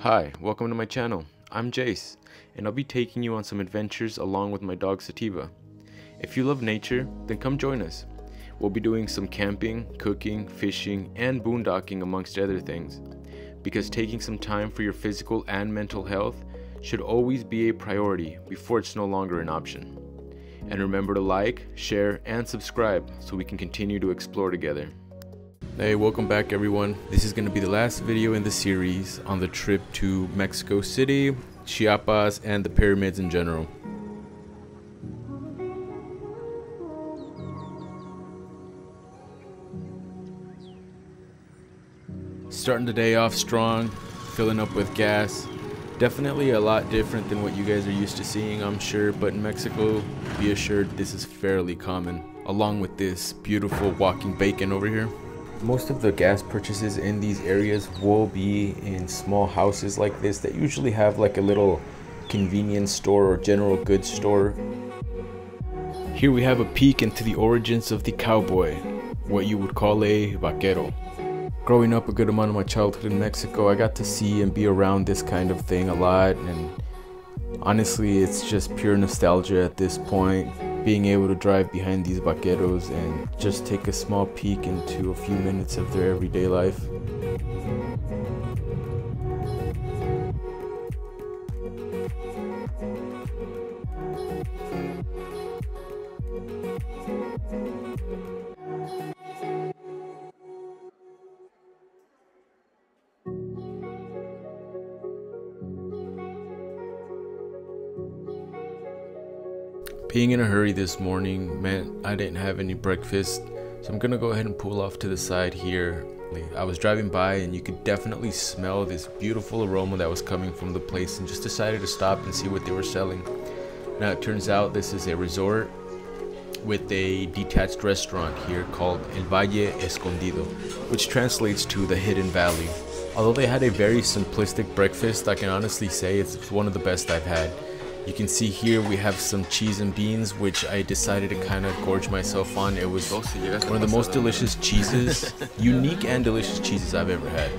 Hi, welcome to my channel. I'm Jace, and I'll be taking you on some adventures along with my dog Sativa. If you love nature, then come join us. We'll be doing some camping, cooking, fishing, and boondocking amongst other things. Because taking some time for your physical and mental health should always be a priority before it's no longer an option. And remember to like, share, and subscribe so we can continue to explore together. Hey, welcome back everyone. This is going to be the last video in the series on the trip to Mexico City, Chiapas, and the pyramids in general. Starting the day off strong, filling up with gas. Definitely a lot different than what you guys are used to seeing, I'm sure, but in Mexico, be assured this is fairly common, along with this beautiful walking bacon over here. Most of the gas purchases in these areas will be in small houses like this that usually have like a little convenience store or general goods store. Here we have a peek into the origins of the cowboy, what you would call a vaquero. Growing up a good amount of my childhood in Mexico, I got to see and be around this kind of thing a lot, and honestly it's just pure nostalgia at this point. Being able to drive behind these vaqueros and just take a small peek into a few minutes of their everyday life. Being in a hurry this morning meant I didn't have any breakfast, so I'm gonna go ahead and pull off to the side here. I was driving by and you could definitely smell this beautiful aroma that was coming from the place, and just decided to stop and see what they were selling. Now it turns out this is a resort with a detached restaurant here called El Valle Escondido, which translates to the Hidden Valley. Although they had a very simplistic breakfast, I can honestly say it's one of the best I've had. You can see here we have some cheese and beans, which I decided to kind of gorge myself on. It was one of the most delicious cheeses, unique and delicious cheeses I've ever had.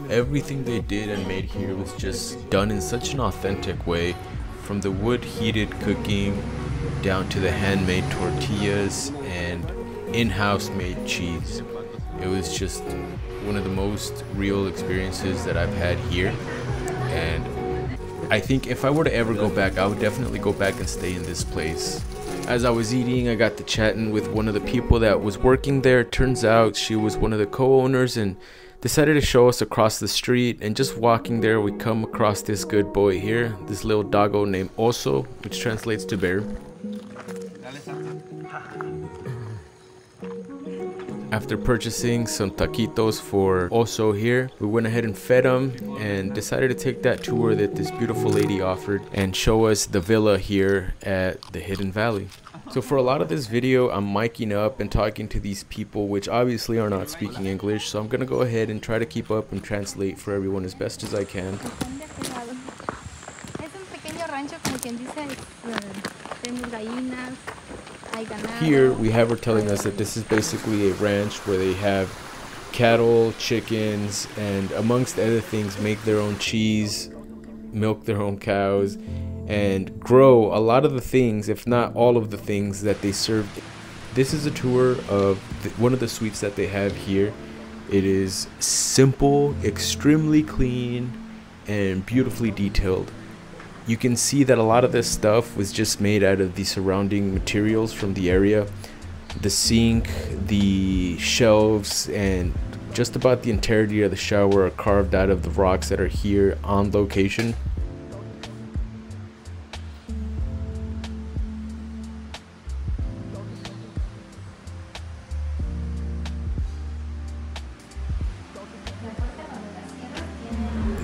Everything they did and made here was just done in such an authentic way, from the wood heated cooking down to the handmade tortillas and in-house made cheese. It was just one of the most real experiences that I've had here, and I think if I were to ever go back, I would definitely go back and stay in this place. As I was eating, I got to chatting with one of the people that was working there. Turns out she was one of the co-owners and decided to show us across the street. And just walking there, we come across this good boy here, this little doggo named Oso, which translates to bear. After purchasing some taquitos for Oso here, we went ahead and fed him and decided to take that tour that this beautiful lady offered and show us the villa here at the Hidden Valley. So for a lot of this video, I'm miking up and talking to these people, which obviously are not speaking English, so I'm gonna go ahead and try to keep up and translate for everyone as best as I can. Here we have her telling us that this is basically a ranch where they have cattle, chickens, and amongst other things make their own cheese, milk their own cows, and grow a lot of the things, if not all of the things that they serve. This is a tour of one of the suites that they have here. It is simple, extremely clean, and beautifully detailed. You can see that a lot of this stuff was just made out of the surrounding materials from the area. The sink, the shelves, and just about the entirety of the shower are carved out of the rocks that are here on location.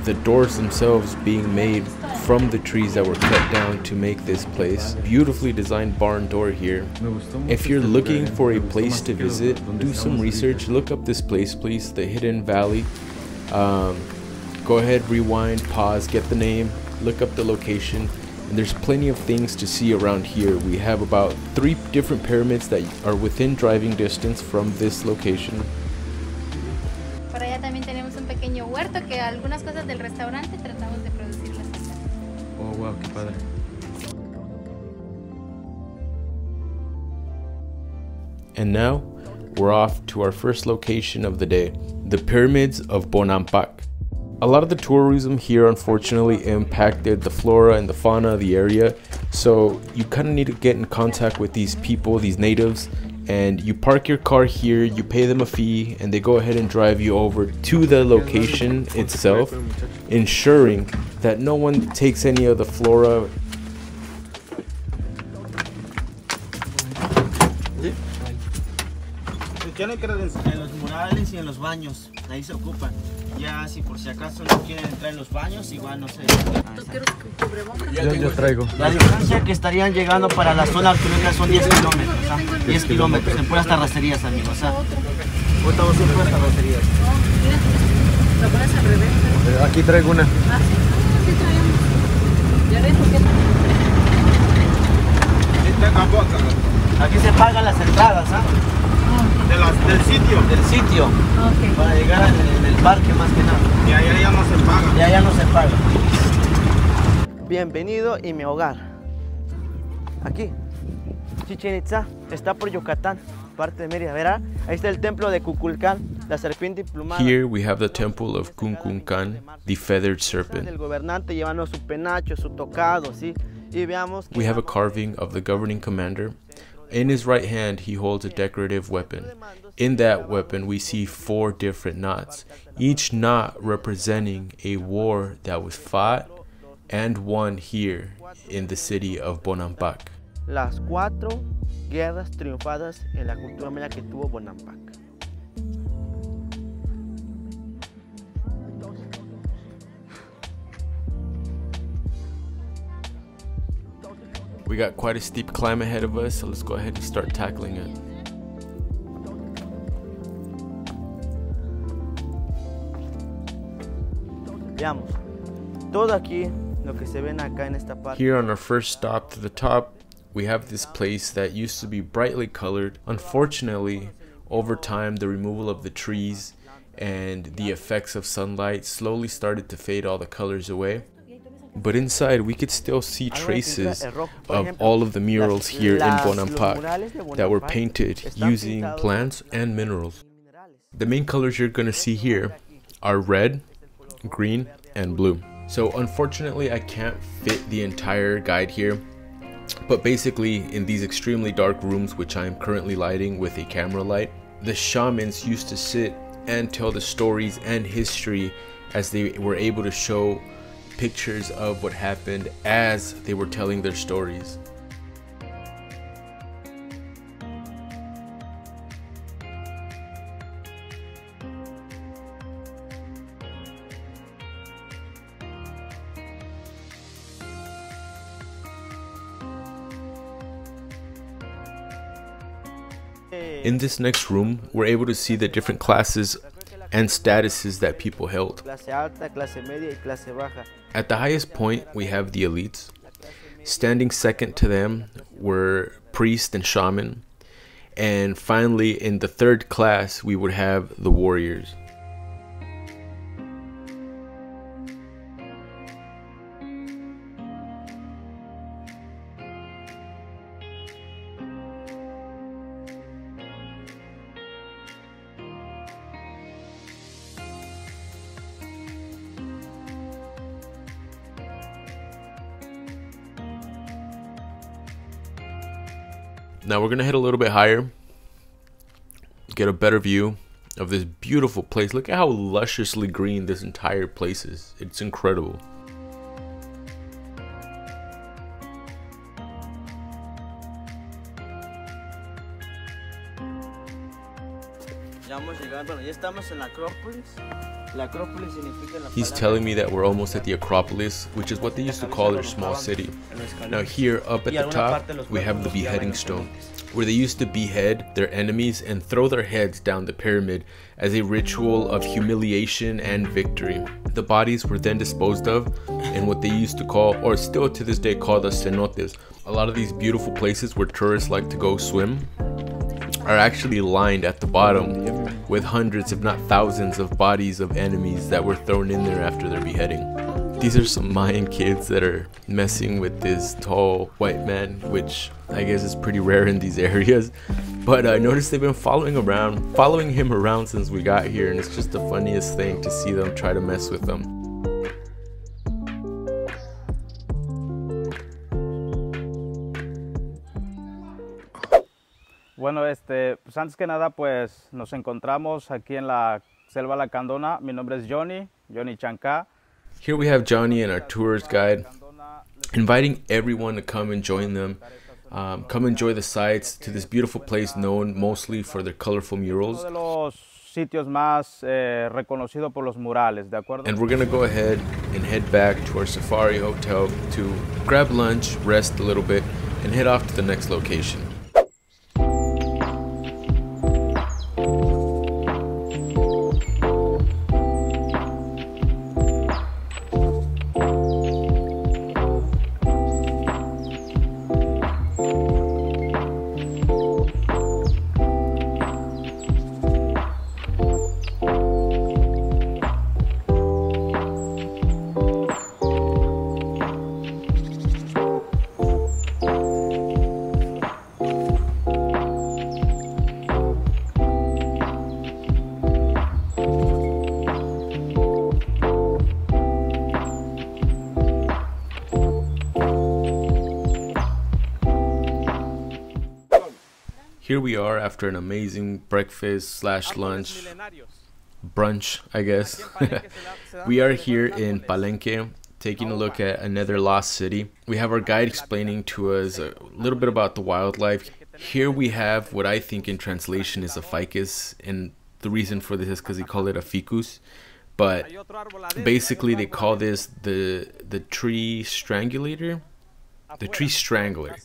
The doors themselves being made from the trees that were cut down to make this place. Beautifully designed barn door here. If you're looking for a place to visit, do some research, look up this place please, the Hidden Valley. Go ahead, rewind, pause, get the name, look up the location, and there's plenty of things to see around here. We have about 3 different pyramids that are within driving distance from this location. Por allá también tenemos un pequeño huerto. algunas cosas del restaurante tratamos de producirlas acá. Oh, wow, qué padre. And now, we're off to our first location of the day, the pyramids of Bonampak. A lot of the tourism here unfortunately impacted the flora and the fauna of the area, so you kind of need to get in contact with these people, these natives, and you park your car here, you pay them a fee, and they go ahead and drive you over to the location itself, ensuring that no one takes any of the flora. Tienen que en los murales y en los baños, ahí se ocupan. Ya si por si acaso no quieren entrar en los baños, igual no sé. Yo traigo. La distancia que estarían llegando para la zona arqueológica son 10 kilómetros, ¿ah? 10 kilómetros, en puras terracerías, amigos. ¿Ah? Ahorita vamos en puras terracerías. Lo pones al revés. Aquí traigo una. Ah, sí, sí traemos. Ya ves por qué. Aquí se pagan las entradas, ¿ah? Del sitio. Del sitio. Okay. Para llegar en el parque más que nada. Y allá ya no se paga. Y allá no se paga. Bienvenido y mi hogar. Aquí. Chichén Itzá está por Yucatán, parte de Mérida. Verá, ahí está el templo de Kukulcán, la serpiente emplumada. Here we have the temple of Kukulcán, the feathered serpent. El gobernante llevando su penacho, su tocado, ¿sí? Y veamos. We have a carving of the governing commander. In his right hand, he holds a decorative weapon. In that weapon, we see 4 different knots, each knot representing a war that was fought and won here in the city of Bonampak. Las 4 guerras triunfadas en la cultura maya que tuvo Bonampak. We got quite a steep climb ahead of us, so let's go ahead and start tackling it. Veamos. Todo aquí, lo que se ven acá en esta parte. Here on our first stop to the top, we have this place that used to be brightly colored. Unfortunately, over time, the removal of the trees and the effects of sunlight slowly started to fade all the colors away. But inside, we could still see traces of all of the murals here in Bonampak that were painted using plants and minerals. The main colors you're going to see here are red, green, and blue. So unfortunately, I can't fit the entire guide here. But basically, in these extremely dark rooms, which I am currently lighting with a camera light, the shamans used to sit and tell the stories and history as they were able to show pictures of what happened as they were telling their stories. In this next room, we're able to see the different classes and statuses that people held. At the highest point, we have the elites. Standing second to them were priest and shaman. And finally, in the third class, we would have the warriors. Now we're gonna head a little bit higher, get a better view of this beautiful place. Look at how lusciously green this entire place is. It's incredible. He's telling me that we're almost at the Acropolis, which is what they used to call their small city. Now here up at the top, we have the beheading stone, where they used to behead their enemies and throw their heads down the pyramid as a ritual of humiliation and victory. The bodies were then disposed of in what they used to call, or still to this day call, the cenotes. A lot of these beautiful places where tourists like to go swim are actually lined at the bottom with hundreds if not thousands of bodies of enemies that were thrown in there after their beheading. These are some Mayan kids that are messing with this tall white man, which I guess is pretty rare in these areas. But I noticed they've been following him around since we got here, and it's just the funniest thing to see them try to mess with them. Bueno, pues antes que nada, pues nos encontramos aquí en la Selva Lacandona. Mi nombre es Johnny Chanca. Here we have Johnny and our tourist guide, inviting everyone to come and join them. Come enjoy the sights to this beautiful place known mostly for their colorful murals. Uno de los sitios más reconocido por los murales, ¿de acuerdo? And we're gonna go ahead and head back to our safari hotel to grab lunch, rest a little bit, and head off to the next location. Here we are after an amazing breakfast / lunch, brunch, I guess. We are here in Palenque, taking a look at another lost city. We have our guide explaining to us a little bit about the wildlife. Here we have what I think in translation is a ficus, and the reason for this is because they call it a ficus. But basically they call this the tree strangulator. The tree strangler.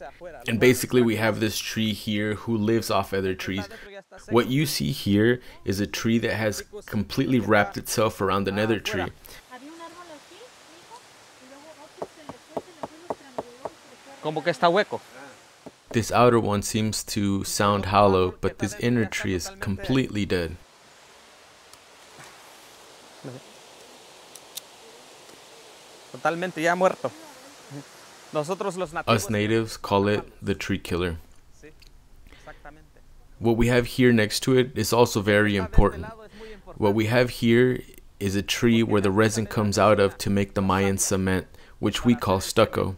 And basically we have this tree here who lives off other trees. What you see here is a tree that has completely wrapped itself around another tree. Como que está hueco. This outer one seems to sound hollow, but this inner tree is completely dead. Totalmente ya muerto. Us natives call it the tree killer. What we have here next to it is also very important. What we have here is a tree where the resin comes out of to make the Mayan cement, which we call stucco.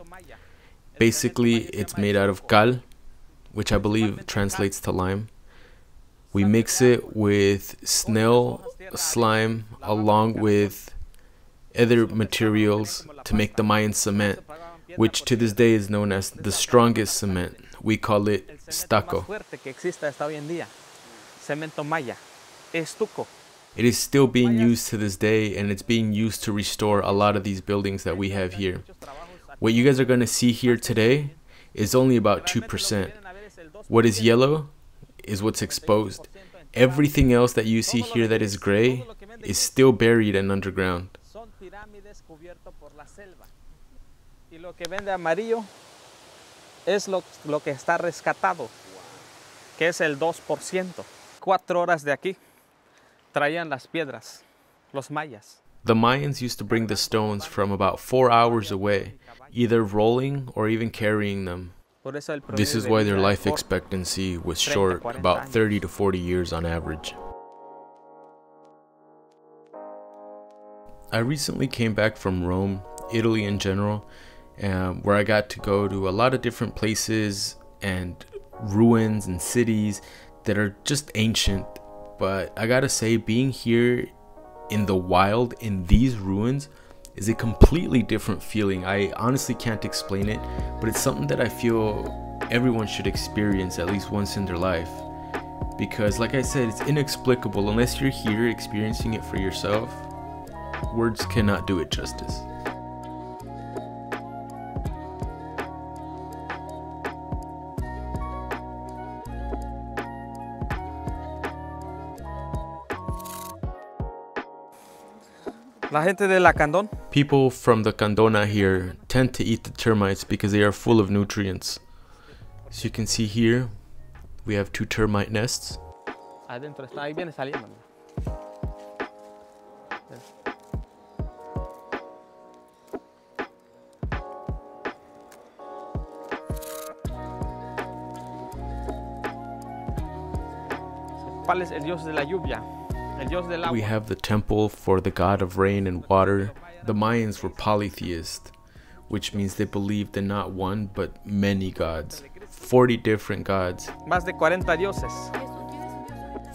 Basically, it's made out of cal, which I believe translates to lime. We mix it with snail slime along with other materials to make the Mayan cement, which to this day is known as the strongest cement. We call it stucco. It is still being used to this day, and it's being used to restore a lot of these buildings that we have here. What you guys are going to see here today is only about 2%. What is yellow is what's exposed. Everything else that you see here that is gray is still buried and underground. Y lo que vende amarillo es lo que está rescatado, que es el 2%. 4 horas de aquí traían las piedras, los mayas. The Mayans used to bring the stones from about 4 hours away, either rolling or even carrying them. This is why their life expectancy was short, about 30 to 40 years on average. I recently came back from Rome, Italy in general, where I got to go to a lot of different places and ruins and cities that are just ancient. But I gotta say, being here in the wild in these ruins is a completely different feeling. I honestly can't explain it, but it's something that I feel everyone should experience at least once in their life. Because like I said, it's inexplicable unless you're here experiencing it for yourself. Words cannot do it justice. La gente de la Candón. People from the Candona here tend to eat the termites because they are full of nutrients. So you can see here, We have 2 termite nests. Adentro está, ahí viene saliendo. ¿Cuál es el dios de la lluvia? El dios del agua. We have the temple for the god of rain and water. The Mayans were polytheists, which means they believed in not one but many gods. 40 different gods. Más de 40 dioses.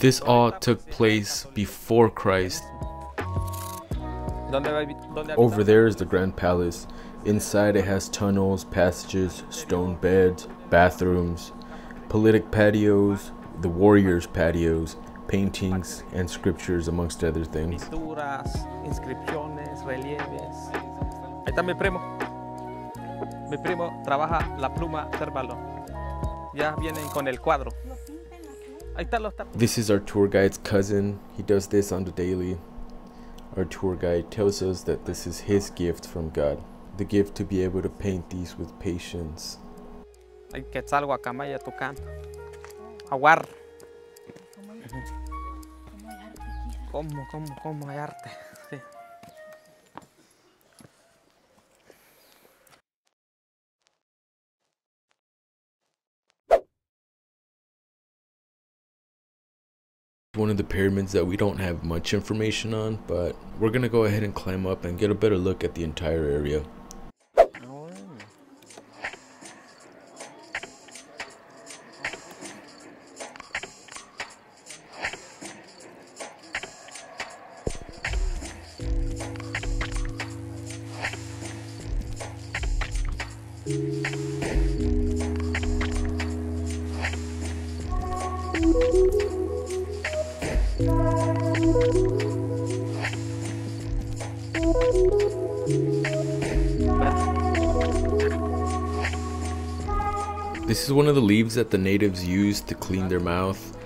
This all took place before Christ. Over there is the Grand Palace. Inside it has tunnels, passages, stone beds, bathrooms, politic patios, the warriors' patios, paintings, and scriptures, amongst other things. Pinturas, inscripciones, relieves. Ahí está mi primo. Mi primo trabaja la pluma cérvalo. Ya vienen con el cuadro. Ahí está los tapos. This is our tour guide's cousin. He does this on the daily. Our tour guide tells us that this is his gift from God. The gift to be able to paint these with patience. Hay quetzal, guacamaya, tucán. Aguar. ¿Cómo hay arte? Sí. One of the pyramids that we don't have much information on, but we're gonna go ahead and climb up and get a better look at the entire area. This is one of the leaves that the natives use to clean their mouth.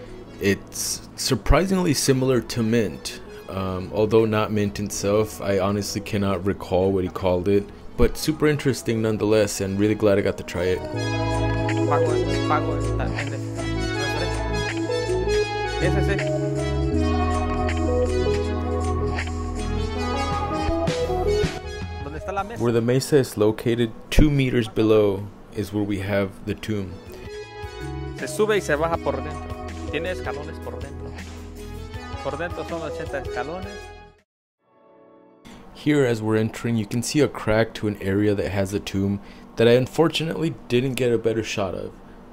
It's surprisingly similar to mint, although not mint itself. I honestly cannot recall what he called it, but super interesting nonetheless, and really glad I got to try it. Where the mesa is located, 2 meters below, is where we have the tomb. Se sube y se baja por dentro. Tiene escalones por dentro. Por dentro son 80 escalones. Here, as we're entering, you can see a crack to an area that has a tomb that I unfortunately didn't get a better shot of.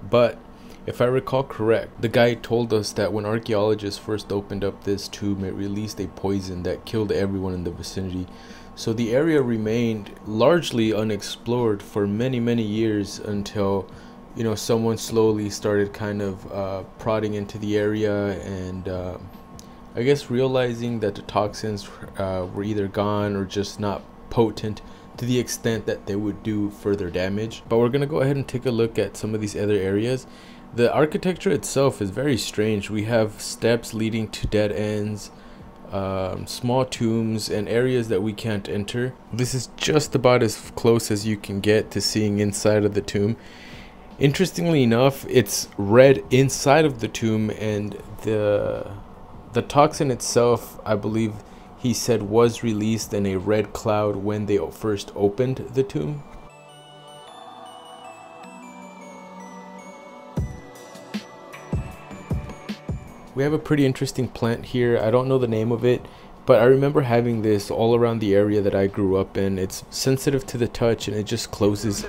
But if I recall correct, the guide told us that when archaeologists first opened up this tomb, it released a poison that killed everyone in the vicinity. So the area remained largely unexplored for many years until, you know, someone slowly started kind of prodding into the area and I guess realizing that the toxins were either gone or just not potent to the extent that they would do further damage. But we're gonna go ahead and take a look at some of these other areas. The architecture itself is very strange. We have steps leading to dead ends, small tombs, and areas that we can't enter. This is just about as close as you can get to seeing inside of the tomb. Interestingly enough, it's red inside of the tomb, and the toxin itself, I believe he said, was released in a red cloud when they first opened the tomb. We have a pretty interesting plant here. I don't know the name of it, but I remember having this all around the area that I grew up in. It's sensitive to the touch and it just closes.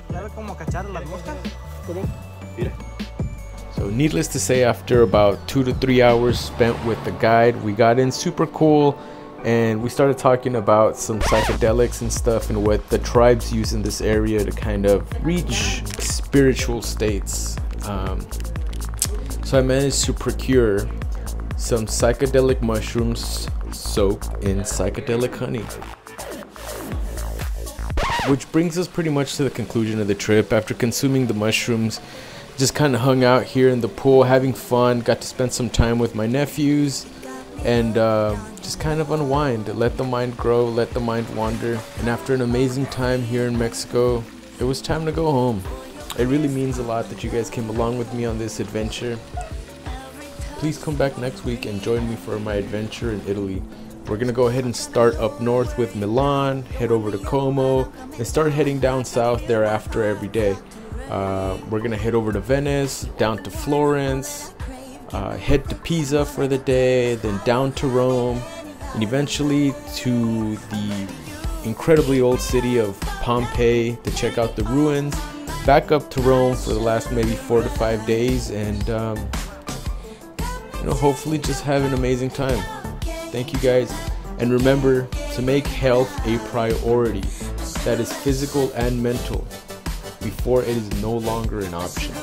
So needless to say, after about 2 to 3 hours spent with the guide, we got in super cool and we started talking about some psychedelics and stuff and what the tribes use in this area to kind of reach spiritual states. So I managed to procure some psychedelic mushrooms soaked in psychedelic honey. Which brings us pretty much to the conclusion of the trip. After consuming the mushrooms, just kind of hung out here in the pool having fun, got to spend some time with my nephews and just kind of unwind, let the mind grow, let the mind wander. And after an amazing time here in Mexico, it was time to go home. It really means a lot that you guys came along with me on this adventure. please come back next week and join me for my adventure in Italy. We're gonna go ahead and start up north with Milan, head over to Como, and start heading down south thereafter every day. We're gonna head over to Venice, down to Florence, head to Pisa for the day, then down to Rome, and eventually to the incredibly old city of Pompeii to check out the ruins, back up to Rome for the last maybe 4 to 5 days, and hopefully just have an amazing time. Thank you guys, and remember to make health a priority, that is physical and mental, before it is no longer an option.